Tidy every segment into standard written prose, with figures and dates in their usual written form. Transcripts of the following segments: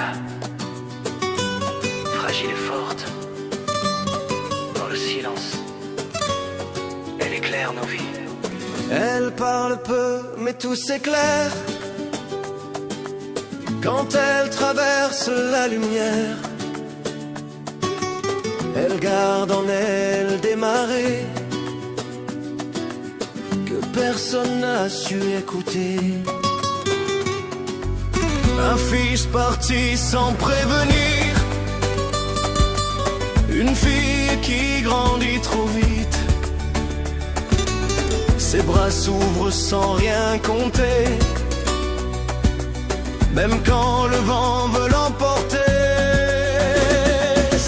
là, fragile et forte, dans le silence, elle éclaire nos vies. Elle parle peu, mais tout s'éclaire quand elle traverse la lumière. Elle garde en elle des marées que personne n'a su écouter. Un fils parti sans prévenir, une fille qui grandit trop vite. Ses bras s'ouvrent sans rien compter, même quand le vent veut l'emporter.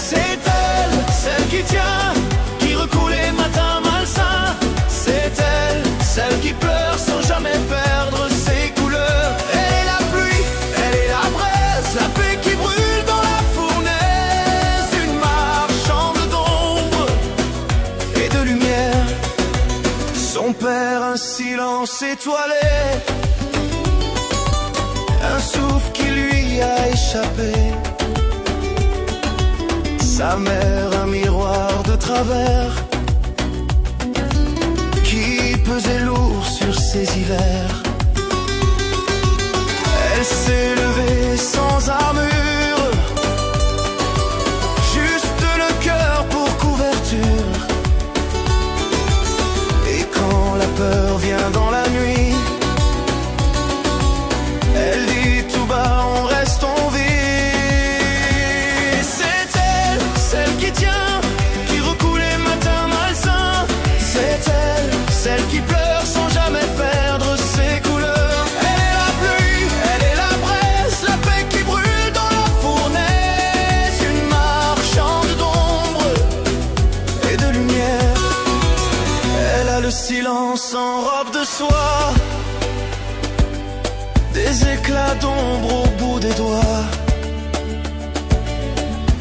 C'est elle, celle qui tient, qui recoule les matins malsains. C'est elle, celle qui pleure sans jamais perdre ses couleurs. Elle est la pluie, elle est la braise, la paix qui brûle dans la fournaise. Une marchande d'ombre et de lumière. Son père, un silence étoilé, un souffle qui lui a échappé. Sa mère, un miroir de travers qui pesait lourd sur ses hivers. Elle s'est levée sans armure, juste le cœur pour couverture. Et quand la peur vient dans la nuit, elle dit tout bas, on reste, on vit. C'est elle, celle qui tient, qui recoule les matins malsains. C'est elle, celle qui pleure sans jamais perdre ses couleurs. Elle est la pluie, elle est la braise, la paix qui brûle dans la fournaise. Une marchande d'ombre et de lumière. Elle a le silence en robe de soie, des éclats d'ombre au bout des doigts.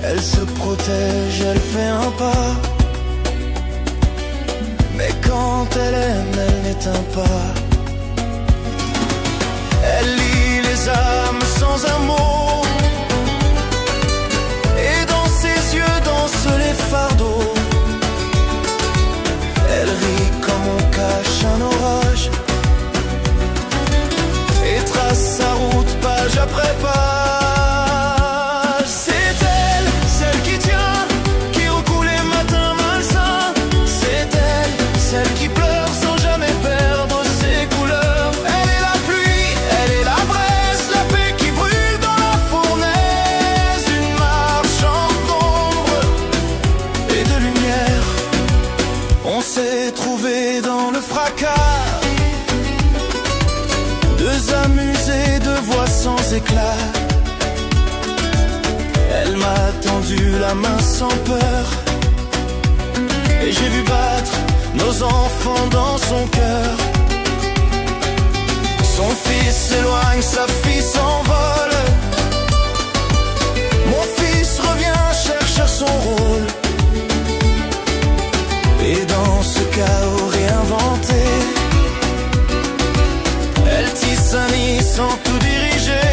Elle se protège, elle fait un pas, mais quand elle aime, elle n'éteint pas. Elle lit les âmes sans un mot, et dans ses yeux dansent les fardeaux. Elle rit comme on cache un orage, et trace sa route page après page. C'est elle, celle qui tient, qui recoule les matins malsains. C'est elle, celle qui pleure sans jamais perdre ses couleurs. Elle est la pluie, elle est la braise, la paix qui brûle dans la fournaise. Une marchande d'ombre et de lumière. On s'est trouvés dans le fracas, deux amusés, deux voix sans éclat. Elle m'a tendu la main sans peur, et j'ai vu battre nos enfants dans son cœur. Son fils s'éloigne, sa fille s'envole. Mon fils revient chercher son rôle, et dans ce chaos réinventé, elle tisse un nid sans tout diriger.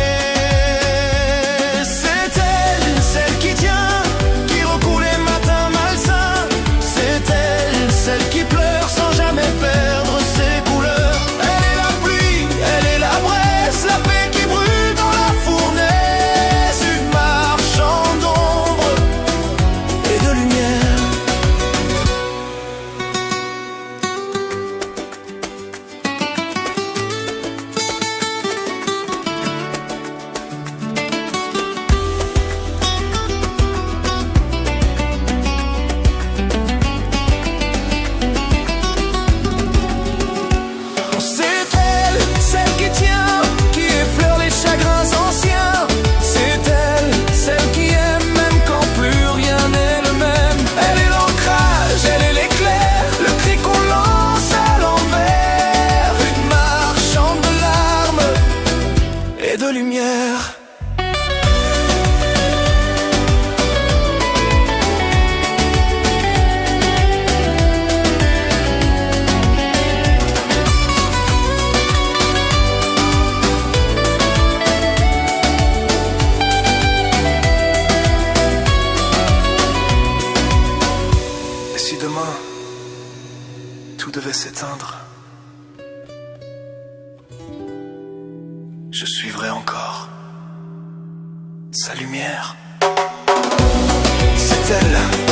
C'est elle, celle qui tient, qui recoule les matins malsains. C'est elle, celle qui pleure sans jamais perdre ses couleurs. Elle est la pluie, elle est la braise, la paix qui brûle dans la fournaise. Une marchande d'ombre et de lumière. C'est elle, celle qui tient, qui effleure les chagrins anciens. C'est elle, celle qui aime même quand plus rien n'est le même. Elle est l'ancrage, elle est l'éclair, le cri qu'on lance à l'envers. Une marchande de larmes et de lumière. si demain tout devait s'éteindre, je suivrai encore sa lumière. C'est elle